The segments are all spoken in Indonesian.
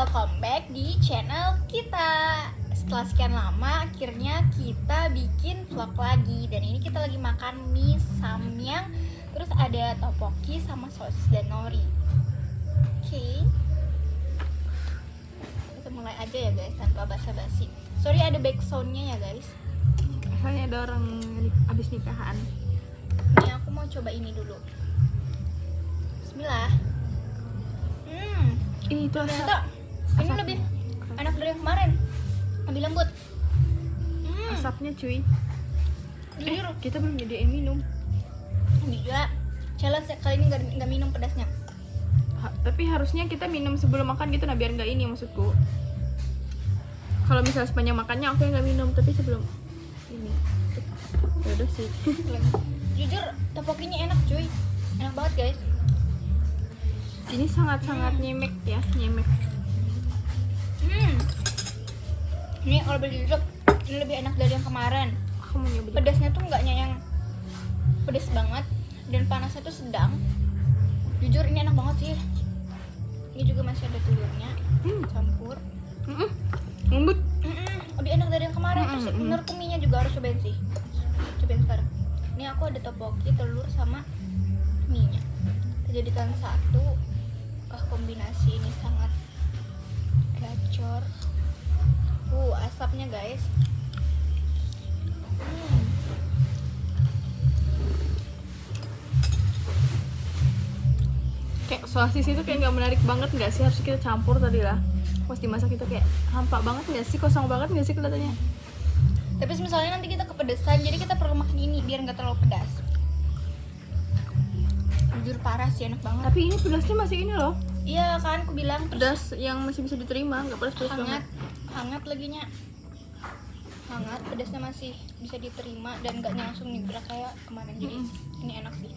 welcome back di channel kita. Setelah sekian lama, akhirnya kita bikin vlog lagi. Dan ini kita lagi makan mie samyang, terus ada tteokbokki sama sosis dan nori. Oke, kita mulai aja ya guys, tanpa basa-basi. Sorry ada back soundnya ya guys. Soalnya ada orang abis nikahan. Nih aku mau coba ini dulu. Bismillah. Itu Ternyata ini lebih enak dari yang kemarin, lebih lembut. asapnya cuy. Jujur, Kita belum nyediain minum. ini juga challenge kali ini nggak minum pedasnya. Tapi harusnya kita minum sebelum makan gitu, nah biar nggak ini maksudku. Kalau misalnya sepanjang makannya aku yang nggak minum, tapi sebelum ini. Ya udah sih. Jujur, tteokbokkinya enak cuy, enak banget guys. Ini sangat-sangat nyemek ya, nyemek. Ini kalau berjujur, ini lebih enak dari yang kemarin. Aku mau nyoba. Pedasnya tuh nggak yang pedas banget dan panasnya tuh sedang. Jujur ini enak banget sih. Ini juga masih ada telurnya, campur. Lembut. Lebih enak dari yang kemarin. Terus menurutku mie-nya juga harus cobain sih. Cobain sekarang. Ini aku ada tteokbokki, telur sama mie-nya. Dijadikan satu. Kombinasi ini sangat gacor. Asapnya guys. Kayak sosis itu kayak nggak menarik banget nggak sih? Harus kita campur tadi lah. Pas dimasak itu kayak hampa banget nggak sih? Kosong banget nggak sih kelihatannya? Tapi misalnya nanti kita kepedesan, jadi kita perlu makan ini biar nggak terlalu pedas. Jujur parah sih, enak banget. Tapi ini pedasnya masih ini loh. Iya kan, aku bilang Pedas yang masih bisa diterima, nggak pedas-pedas hangat, banget. hangat laginya. Hangat, pedasnya masih bisa diterima dan nggak langsung nyegerak kayak kemarin. Jadi ini enak sih.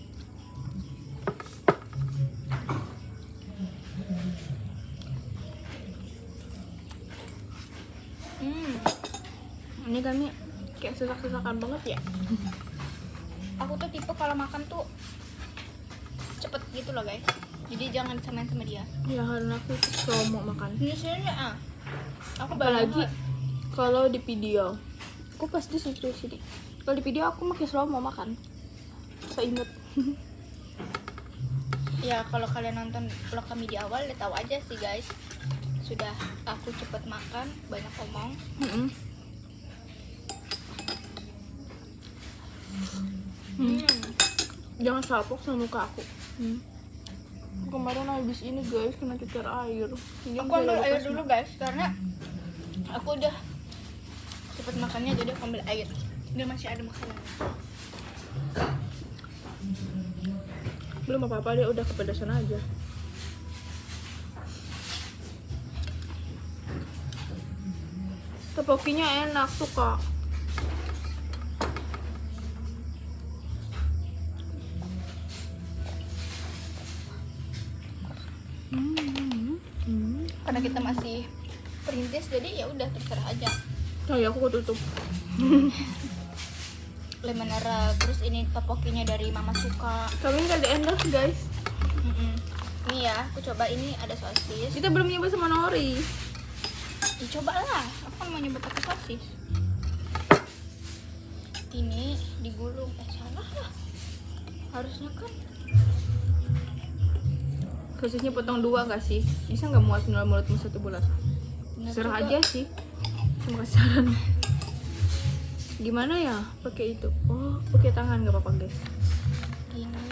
Ini kami kayak sesak-sesakan banget ya. Aku tuh tipe kalau makan tuh cepet gitu loh guys. Jadi jangan disamain sama dia. Ya karena aku tuh mau makan. Ini sini aku Apalagi kalau di video, aku pasti setuju sini. Kalau di video aku makin slow mau makan. Saya inget. Ya kalau kalian nonton vlog kami di awal udah tahu aja sih guys. Sudah aku cepet makan, banyak omong. Jangan salpok sama muka aku. Kemarin habis ini guys kena cecer air. Ini Aku ambil air dulu guys karena aku udah cepet makannya, jadi aku ambil air. Dia masih ada makanan. Belum apa-apa dia udah kepedasan aja. Tteokbokkinya enak tuh kak. Karena kita masih perintis, jadi ya udah terserah aja. Oh ya aku tutup. Lemonera, terus ini tteokbokkinya dari Mama Suka. Kami nggak ada endorse guys. Ini ya, aku coba ini ada sosis. Kita belum nyoba sama nori. Cobalah, aku kan mau nyoba pakai sosis. Ini digulung, salah lah. Harusnya kan. Sosisnya potong dua nggak sih? Bisa nggak muat mulutmu satu bulan? Bener Serah juga. aja sih. Cuma kasih saran. Gimana ya pakai itu? Oh, pakai tangan nggak apa-apa guys. Gini,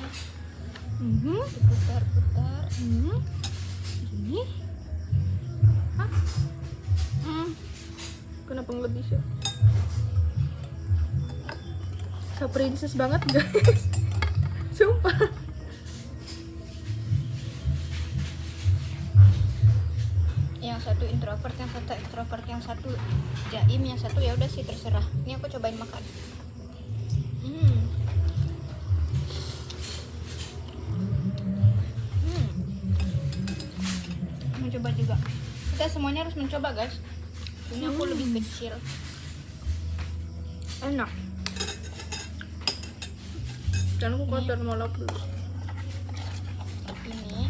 Mhm. diputar-putar. Gini. Hah? Kenapa nggak bisa? So princess banget guys. Sumpah. Yang satu introvert, yang satu extrovert, yang satu jaim, yang satu ya udah sih terserah. Ini aku cobain makan. Mencoba juga. Kita semuanya harus mencoba guys. Ini aku lebih kecil. Enak. Dan aku kotor mau lap dulu. Ini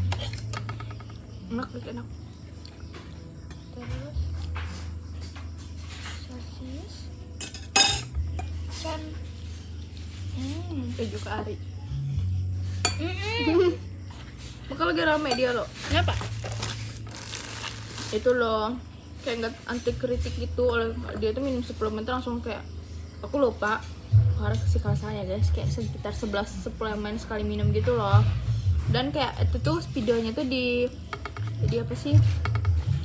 Enak, enak. terus sosis dan keju kari. Maka lagi rame dia loh. Kenapa? Itu loh kayak nggak anti kritik gitu, oleh dia tuh minum suplemen tuh langsung kayak aku lupa harus kasih saya guys, kayak sekitar 11 suplemen sekali minum gitu loh. Dan kayak itu tuh videonya tuh di apa sih,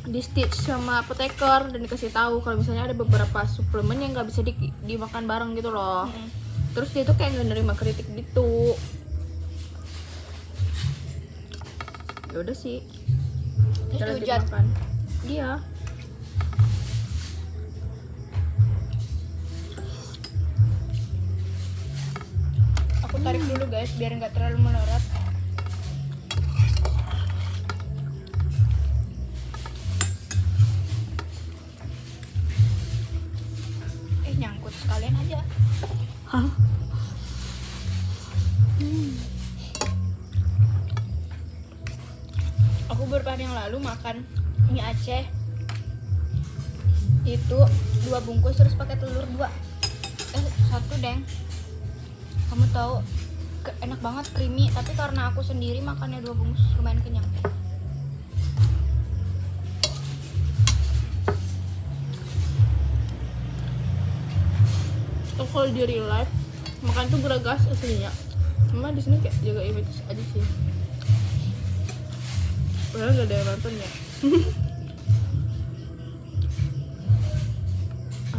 di stitch sama apoteker, dan dikasih tahu kalau misalnya ada beberapa suplemen yang nggak bisa dimakan bareng gitu loh. Terus dia tuh kayak nggak nerima kritik gitu. Ya udah sih, kita lanjut Dihujat. makan. Iya. Aku tarik dulu guys biar nggak terlalu melorot. Nyangkut sekalian aja. Hah? Aku beberapa hari yang lalu makan mie Aceh itu 2 bungkus terus pakai telur 2 1 deng. Kamu tahu enak banget, creamy, tapi karena aku sendiri makannya 2 bungkus lumayan kenyang. Oh, kalau di real life makan tuh geragas aslinya. Cuma di sini kayak jaga image aja sih. Padahal gak ada yang nonton ya.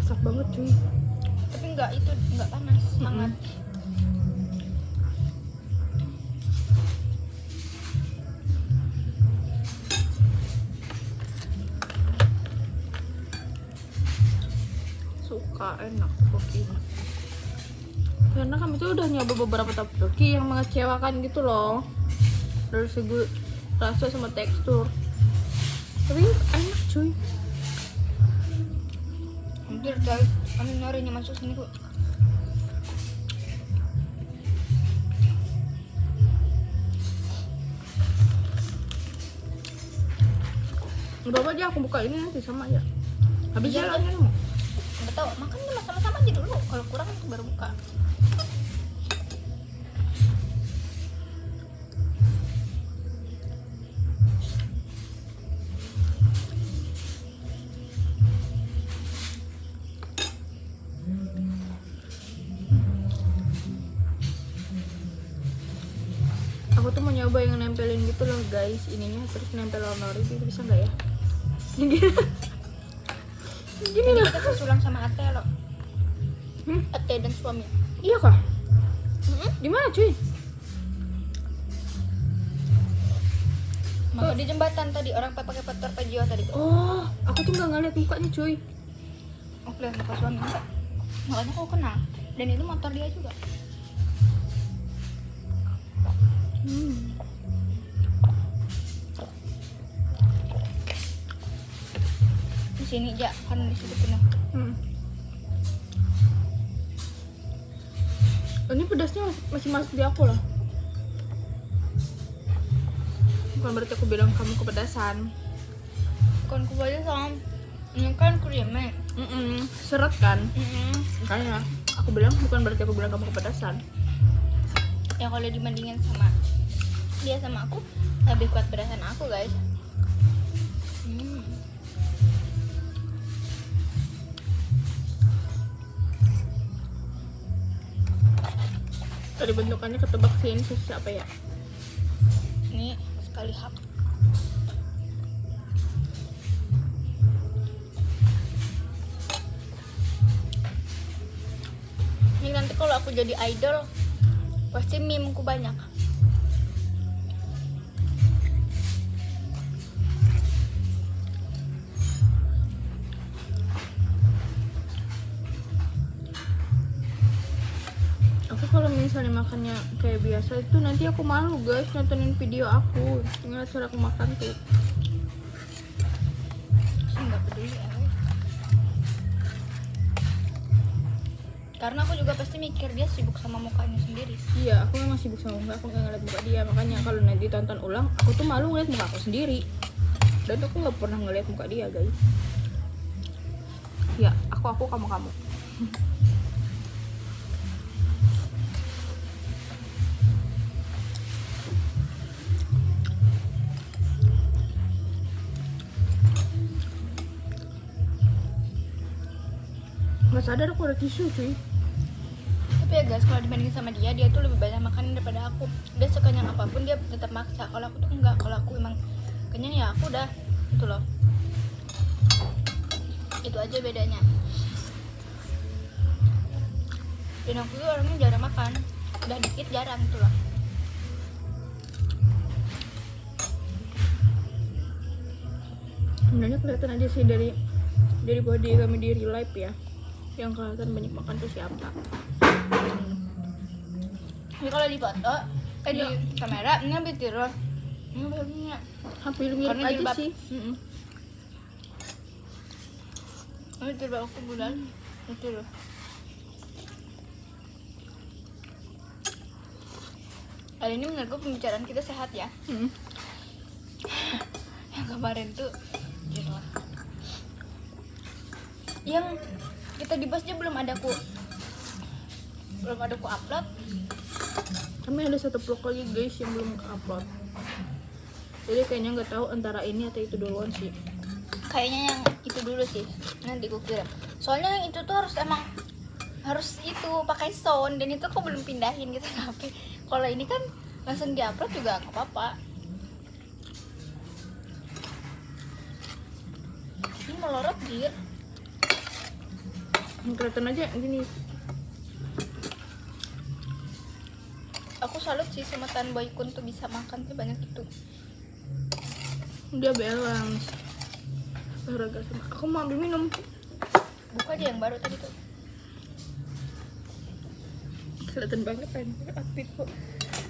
Asap banget cuy. Tapi enggak panas, hangat. Suka, enak topokinya. Karena kami tuh udah nyoba beberapa topoki yang mengecewakan gitu loh, dari segi rasa sama tekstur. Tapi enak cuy. Hampir guys, kami nyarinya masuk sini kok. Udah apa aja aku buka ini nanti sama aja. Habis Iya, jalan iya. kan. Nggak tahu, makannya sama-sama aja dulu. Kalau kurang itu baru buka. Aku tuh mau nyoba yang nempelin gitu loh guys, ininya terus nempel nori gitu, bisa nggak ya? Gini Jadi loh. kita kesulang sama Ate loh. Hmm? Ate dan suami. Iya kah? Di mana cuy? Maka di jembatan tadi orang pakai motor Pajero tadi tuh. Oh, aku tuh nggak ngeliat mukanya cuy. Aku lihat muka suami enggak. Makanya aku kenal. Dan itu motor dia juga. Di sini aja, karena di situ penuh. Ini pedasnya masih masuk di aku loh. Bukan berarti aku bilang kamu kepedasan. Bukan kuahnya sama, ini kan creamy. Seret kan? Makanya aku bilang bukan berarti aku bilang kamu kepedasan. Ya kalau dibandingin sama dia sama aku, lebih kuat pedasan aku guys. Tadi bentukannya ketebak sih, ini sosis apa ya? Ini sekali hap. Ini nanti kalau aku jadi idol, pasti meme-ku banyak. Aku kalau misalnya makannya kayak biasa itu nanti aku malu guys nontonin video aku, ngeliat cara aku makan tuh. Sih nggak peduli ya. Karena aku juga pasti mikir dia sibuk sama mukanya sendiri. Iya, aku memang sibuk sama muka, aku nggak ngeliat muka dia. Makanya kalau nanti tonton ulang, aku tuh malu ngeliat muka aku sendiri. Dan aku nggak pernah ngeliat muka dia guys. Ya aku kamu. Nggak sadar aku ada tisu cuy. Tapi ya guys, kalau dibandingin sama dia tuh lebih banyak makan daripada aku. Dia sekenyang apapun dia tetap maksa. Kalau aku tuh enggak. Kalau aku emang kenyang ya aku udah gitu loh. Itu aja bedanya. Dan aku tuh orangnya jarang makan. Udah dikit jarang gitu loh. Sebenarnya kelihatan aja sih dari body kami di real life ya. Yang kelihatan banyak makan tuh siapa. Jadi kalau di foto, di kamera ini lebih tiru. Ini barunya Hampir mirip karena aja jilbab. sih. Ini tiru aku bulan. Ini tiru. Kali ini menurutku pembicaraan kita sehat ya. Yang kemarin tuh gitu. Yang kita dibahas aja belum ada ku upload. Kami ada satu vlog lagi guys yang belum ke-upload. Jadi kayaknya nggak tahu antara ini atau itu duluan sih. Kayaknya yang itu dulu sih. Nanti ku kirim. Soalnya yang itu tuh harus itu pakai sound dan itu aku belum pindahin gitu HP. Kalau ini kan langsung diupload juga nggak apa-apa. Ini melorot dir. Kelihatan aja gini. Aku salut sih sama Tan Boy Kun tuh bisa makan sebanyak itu. Dia balance. Olahraga sama. Aku mau ambil minum. Buka aja yang baru tadi tuh. Kelihatan banget kan outfitku.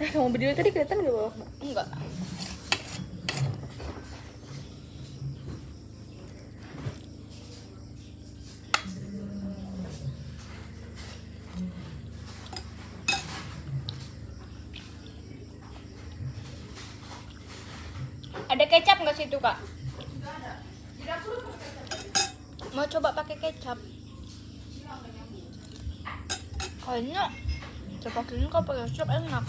Kamu berdiri tadi kelihatan nggak bawah? Enggak. Ada kecap nggak situ kak? Nggak ada. Mau coba pakai kecap? Kayaknya coba ini kalau pakai kecap enak.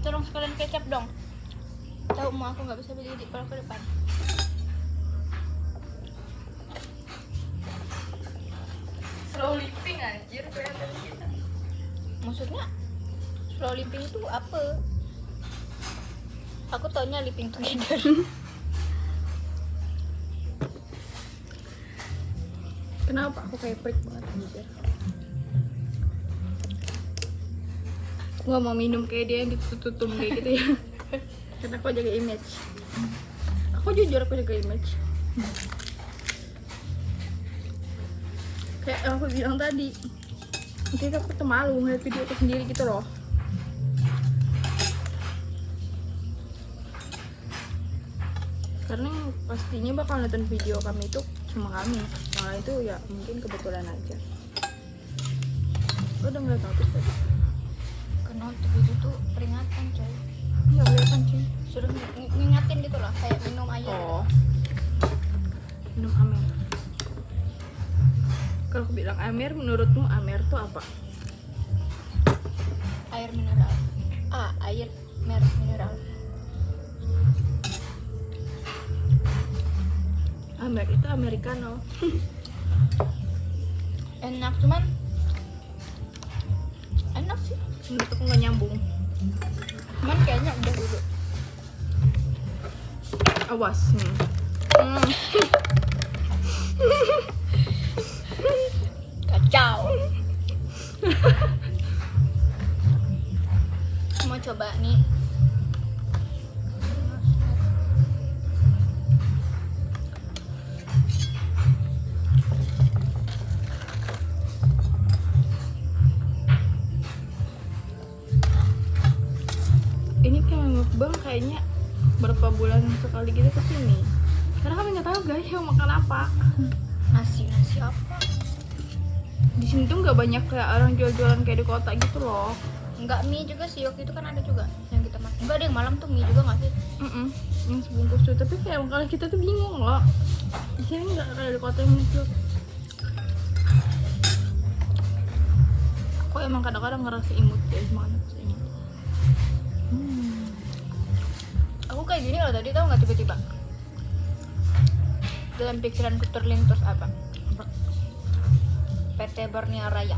Tolong sekalian kecap dong. Tahu mau aku nggak bisa beli kalau ke depan. Slow living anjir kelihatan kita. Maksudnya slow living itu apa? Aku taunya living together. Kenapa aku kayak freak banget anjir. Gua mau minum kayak dia yang ditutup kayak gitu ya. Karena aku jaga image. Aku jujur aku jaga image. Kayak yang aku bilang tadi. Nanti aku tuh malu ngeliat video aku sendiri gitu loh. Karena pastinya bakal nonton video kami itu cuma kami. Malah itu ya mungkin kebetulan aja. Lo udah ngeliat notis tadi? Karena untuk itu tuh peringatan coy. Nggak kelihatan sih. Sudah ngingatin gitu lah kayak minum air. Oh. Minum Amer. Kalau aku bilang Amer, menurutmu Amer tuh apa? Air mineral. Air merek mineral. Amer itu americano. Enak cuman enak sih. Menurut aku nggak nyambung. Cuman kayaknya udah dulu. Awas. Kacau. Mau coba nih. Ini kayak mukbang kayaknya berapa bulan sekali gitu kesini. Karena kami nggak tahu guys mau makan apa. Nasi apa? Di sini tuh nggak banyak kayak orang jual-jualan kayak di kota gitu loh. Enggak, mie juga sih waktu itu kan ada juga yang kita makan. Enggak, ada yang malam tuh mie juga nggak sih? Yang sebungkus tuh, tapi kayak kalau kita tuh bingung loh. Di sini nggak kayak di kota yang gitu. Aku emang kadang-kadang ngerasa imut guys, makanya aku imut. Aku kayak gini loh tadi, tau nggak, tiba-tiba dalam pikiranku terlintas apa? PT Borneo Raya.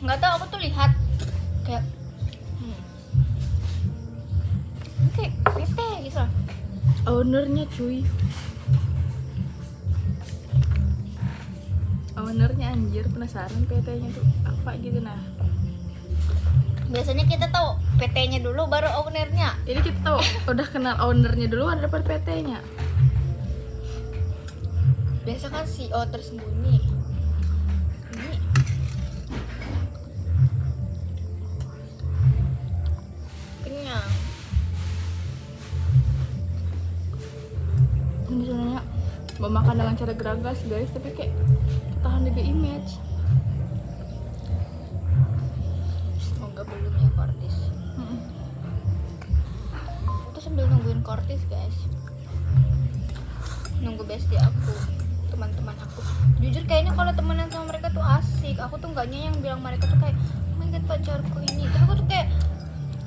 Nggak tahu, aku tuh lihat kayak ini kayak PT gitu loh. Ownernya cuy, ownernya anjir, penasaran PT-nya tuh apa gitu. Nah, Biasanya kita tahu PT-nya dulu baru ownernya. ini kita tahu udah kenal ownernya dulu ada dapat PT-nya. Biasa kan CEO tersembunyi. Ini kenyang. Ini sebenarnya mau makan dengan cara geragas guys, tapi kayak ketahan jaga image. Semoga belum ya Kortis. Aku tuh sambil nungguin Kortis guys, nunggu bestie aku, teman-teman aku. Jujur kayaknya kalau temenan sama mereka tuh asik. Aku tuh nggaknya yang bilang mereka tuh kayak oh my god pacarku ini, tapi aku tuh kayak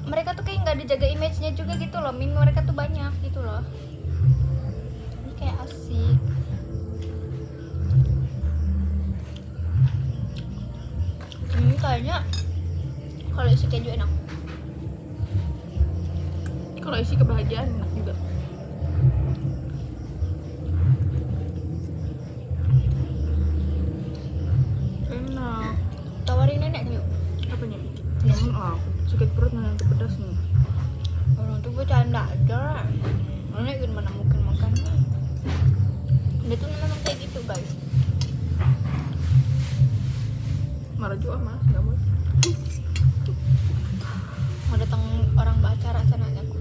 mereka tuh kayak nggak dijaga image-nya juga gitu loh. Meme mereka tuh banyak gitu loh. Ini kayak asik. Ini kayaknya kalau isi keju enak. Kalau isi kebahagiaan enak juga. Enak. Tawarin nenek yuk. Apa nih? Namun aku sakit perut nanti pedas nih. Orang tuh bercanda aja. Nenek ingin mana mungkin makan. Dia tuh memang kayak gitu guys. Marah juga mas, nggak mau. Mau datang orang acara sana aku.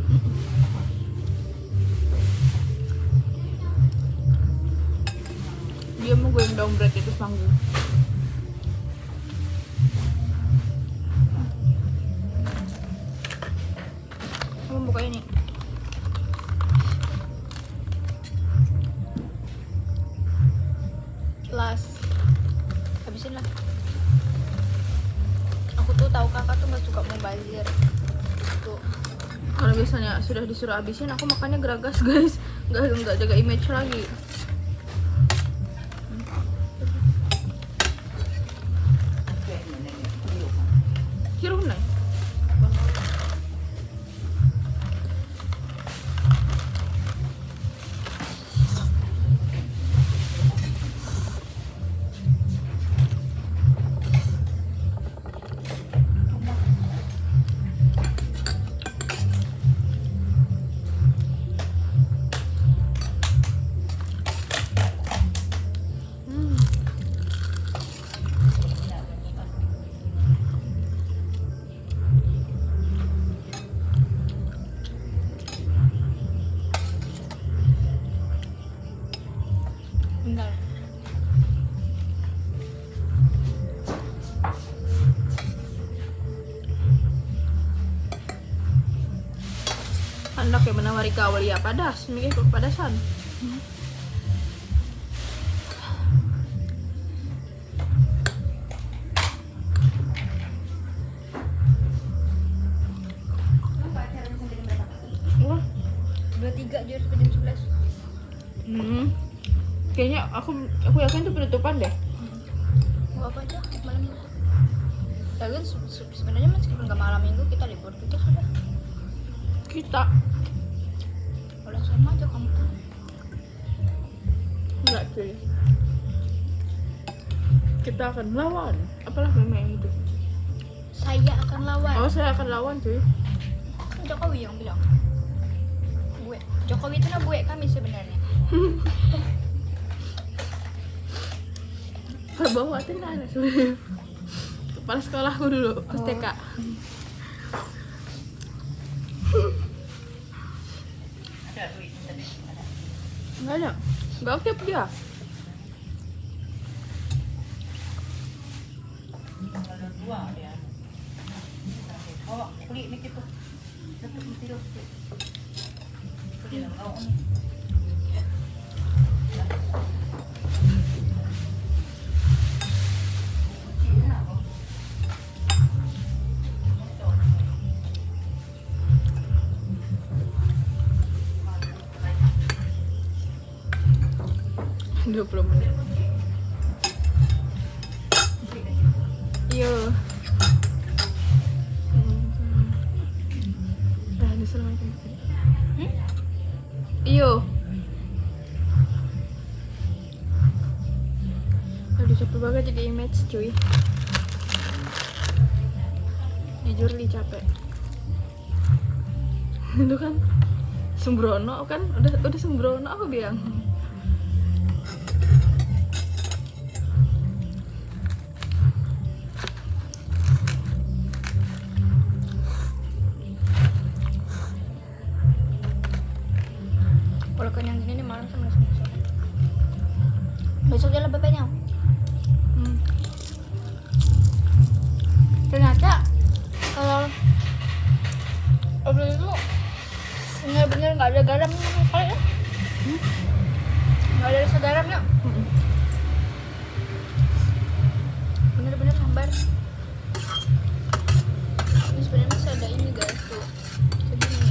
Dia mau gue downgrade itu panggung. Kamu buka ini. Last. Habisin lah. Aku tuh tahu kakak tuh nggak suka mubazir. Tuh. Kalau biasanya sudah disuruh habisin, aku makannya geragas guys, nggak jaga image lagi. Kiruh nih. Bentar. Hendak yang menawari kawal ya padas, mikir kepadasan. Wah, 23 jam sampai jam 11. kayaknya aku yakin itu penutupan deh. Mau apa aja malam minggu. Lagian sebenarnya meskipun nggak malam minggu kita libur juga sudah. Kita Udah sama aja kamu tuh. enggak cuy. Kita akan lawan. Apalah memang itu. Saya akan lawan. Oh, saya akan lawan cuy. Kan Jokowi yang bilang. Gue. Jokowi itu gue kami sebenarnya. Prabowo itu nggak ada sebenarnya. Kepala sekolahku dulu pas TK. Nggak ada, nggak aktif dia. dua dia. Oh, kulit ni gitu. Satu tidur. Kulit lang ako ni. Dua 20 menit. Iya. Nah, diselamatkan. Iya. Aduh, capek banget jadi image cuy. Jujur li capek. Itu kan sembrono kan, udah sembrono aku bilang. Kalau kenyang gini nih malam kan langsung besok. Besok dia lebih banyak. Ternyata kalau obrolan itu bener-bener nggak ada garamnya sama sekali ya. Nggak ada rasa garamnya. Bener-bener hambar. Ini sebenarnya masih ada ini guys tuh segini.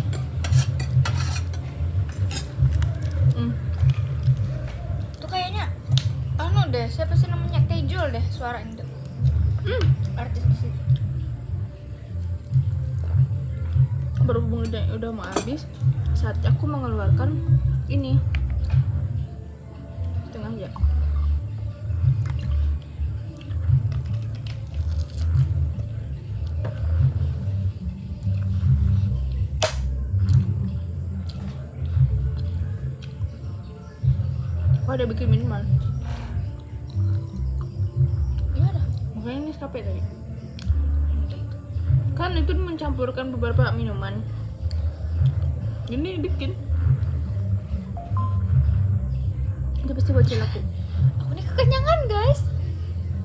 Tuh kayaknya anu deh, siapa sih namanya, Tejol deh suara itu. Artis di situ. Berhubung udah mau habis, saatnya aku mengeluarkan ini setengah aja. Aku ada bikin minuman. Iya dah. Makanya ini Nescafe tadi. Kan itu mencampurkan beberapa minuman. Ini bikin. Itu pasti buat aku. Aku nih kekenyangan guys.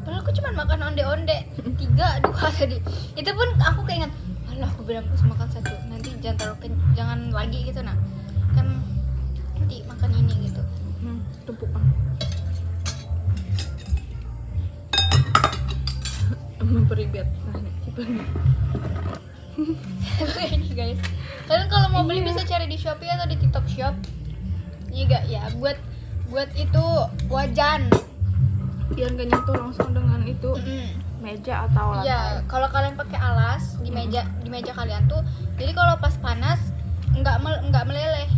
Padahal aku cuma makan onde-onde 3, 2 tadi. Itu pun aku keinget, alah aku bilang aku makan 1. Nanti jangan lagi gitu nah. Kan nanti makan ini gitu. Tumpukan. Memperibet. Nah, ini Ini guys. Kalian kalau mau beli bisa cari di Shopee atau di TikTok Shop. Iya gak ya, buat itu wajan. Biar gak nyentuh langsung dengan itu meja atau lantai. Iya, kalau kalian pakai alas di meja kalian tuh, jadi kalau pas panas nggak meleleh.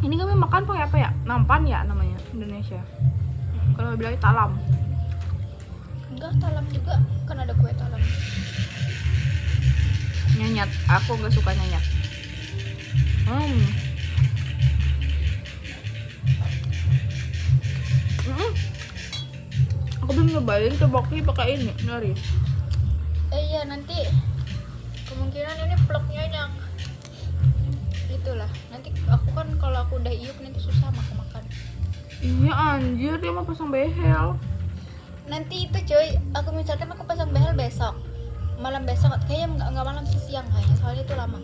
Ini kami makan pakai apa ya? Nampan ya namanya Indonesia. Kalau bilangnya talam. Enggak, talam juga, kan ada kue talam. Nyanyat, aku nggak suka nyanyat. Aku belum nyobain tteokbokki pakai ini, nari. Iya, nanti kemungkinan ini vlognya yang itulah. Nanti aku kan kalau aku udah iup nanti susah makan. Iya anjir, dia mau pasang behel. Nanti itu cuy, aku misalkan aku pasang behel besok, malam besok, kayaknya nggak malam sih, siang kayaknya, soalnya itu lama.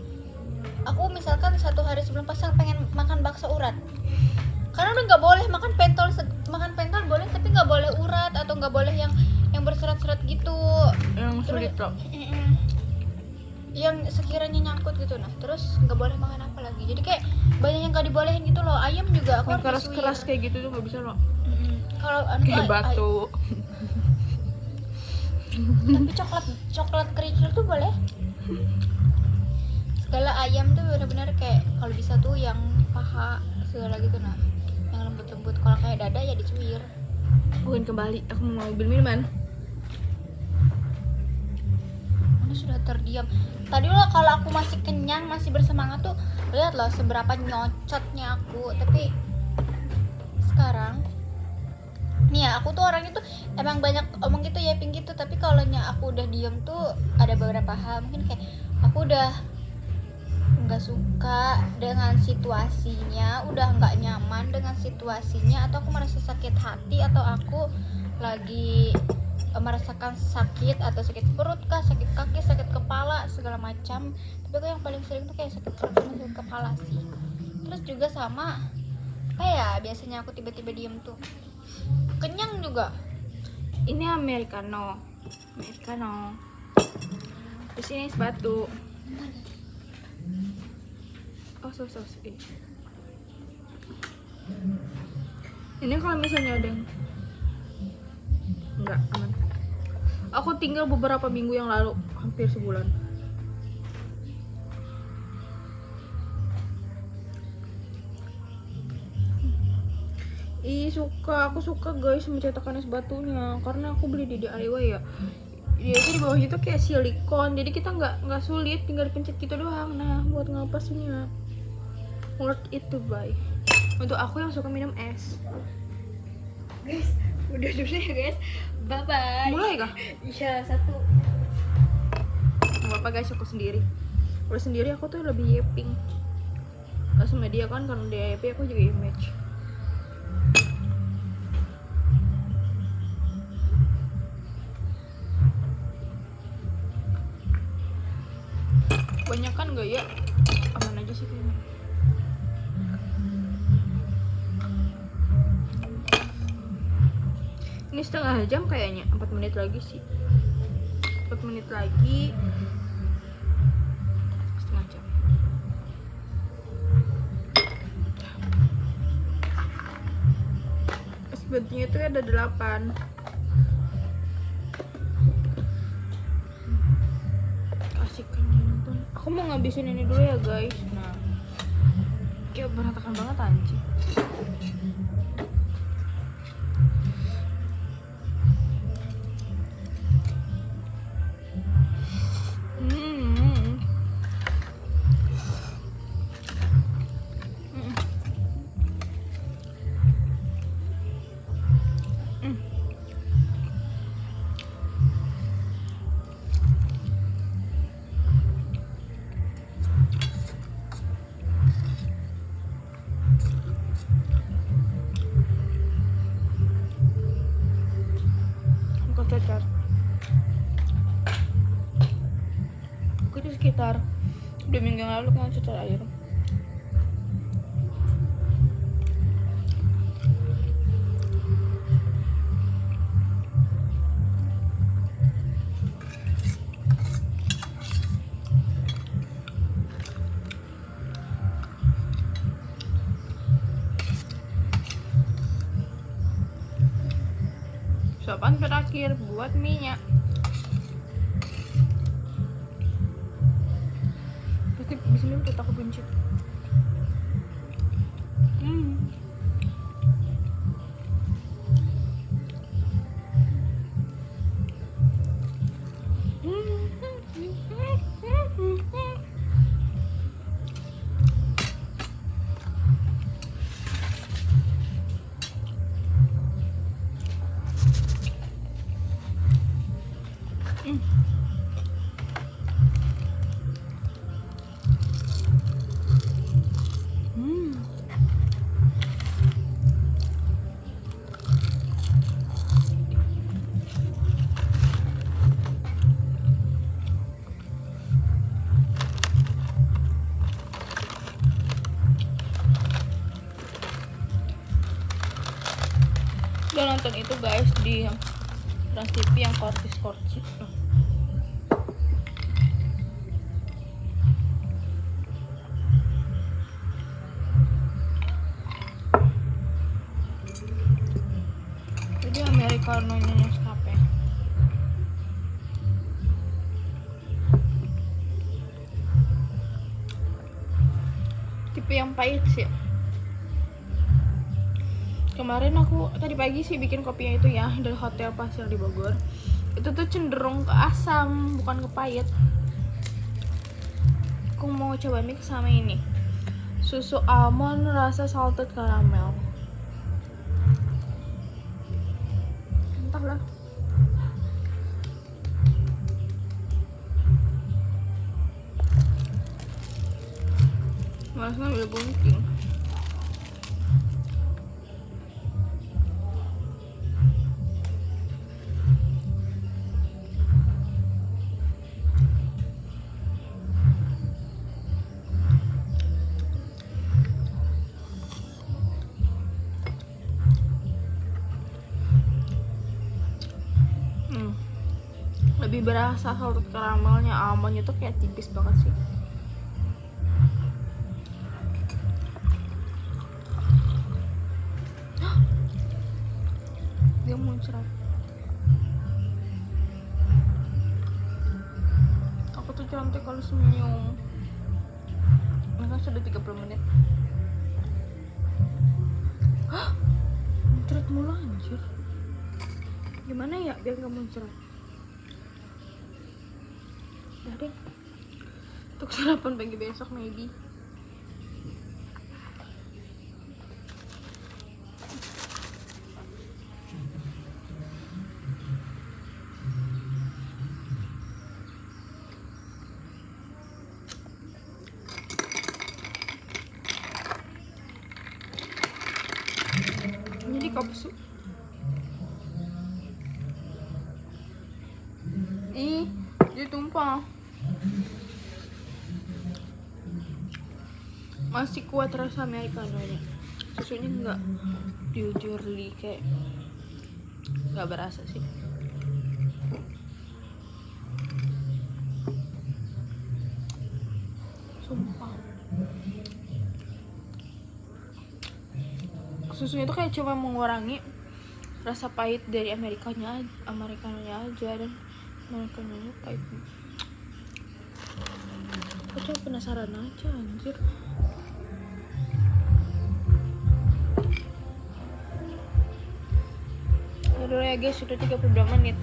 Aku misalkan 1 hari sebelum pasang pengen makan bakso urat, karena udah nggak boleh makan pentol boleh, tapi nggak boleh urat atau nggak boleh yang berserat-serat gitu. Yang sulit loh. Yang sekiranya nyangkut gitu, nah terus nggak boleh makan apa lagi. Jadi kayak banyak yang nggak dibolehin gitu loh. Ayam juga aku Yang harus keras-keras disuir. kayak gitu tuh nggak bisa loh. Kalau Kayak batu. tapi coklat kerikil tuh boleh. Segala ayam tuh benar-benar kayak kalau bisa tuh yang paha segala gitu, nah yang lembut-lembut. Kalau kayak dada ya dicuir. Bukan kembali, aku mau ambil minuman. Ini sudah terdiam. Tadi loh kalau aku masih kenyang, masih bersemangat tuh, lihat loh seberapa nyocotnya aku. Tapi sekarang nih ya, aku tuh orangnya tuh emang banyak omong gitu ya, ping gitu. Tapi kalau aku udah diem tuh ada beberapa hal, mungkin kayak aku udah nggak suka dengan situasinya, udah nggak nyaman dengan situasinya, atau aku merasa sakit hati, atau aku lagi merasakan sakit atau sakit perut kah, sakit kaki, sakit kepala, segala macam. Tapi aku yang paling sering tuh kayak sakit perut sama sakit kepala sih. Terus juga sama apa ya, biasanya aku tiba-tiba diem tuh kenyang juga. Ini americano. Di sini es batu. Oh, sos. Ini kalau misalnya ada yang enggak aman. Aku tinggal beberapa minggu yang lalu, hampir sebulan. Aku suka guys mencetakan es batunya karena aku beli di DIY ya. Dia itu di bawahnya tuh kayak silikon, jadi kita nggak sulit, tinggal dipencet gitu doang. Nah, buat ngelepasinnya worth it to buy. Untuk aku yang suka minum es. Guys, udah dulu ya guys. Bye bye. Mulai kah? Iya, 1. Nggak apa guys, aku sendiri. Kalau sendiri aku tuh lebih yeping. Gak sama dia kan, karena dia yeping aku juga image. Banyak kan gak ya? Aman aja sih kayaknya. Ini setengah jam kayaknya, 4 menit lagi sih. 4 menit lagi. Setengah jam. Es batunya itu ada 8. Kasihkan dia nonton. Aku mau ngabisin ini dulu ya guys. Nah, kayak berantakan banget anjing. Cacar. Aku itu sekitar 2 minggu yang lalu kan cacar air. Sopan terakhir buat minyak. Tapi di sini udah aku benci. Udah nonton itu guys di Trans TV yang Kortis. Jadi americano-nya Nescafe. Tipe yang pahit sih. Kemarin aku tadi pagi sih bikin kopinya itu ya dari Hotel Pasir di Bogor. Itu tuh cenderung ke asam, bukan ke pahit. Aku mau coba mix sama ini. Susu almond rasa salted caramel. Entahlah. Malas ngambil bunting. lebih berasa salted karamelnya. Almondnya tuh kayak tipis banget sih. Dia muncrat. Aku tuh cantik kalau senyum. Maka sudah 30 menit. Muncrat mulu anjir. Gimana ya biar gak muncrat? Udah deh. Untuk sarapan pagi besok maybe. Jadi kapsu. Ih, dia tumpah. Masih kuat rasa americanonya. Susunya enggak purely kayak enggak berasa sih. Sumpah. Susunya tuh kayak cuma mengurangi rasa pahit dari americanonya aja dan americanonya pahit. Aku cuma penasaran aja anjir. Ya dulu ya guys, sudah 32 menit.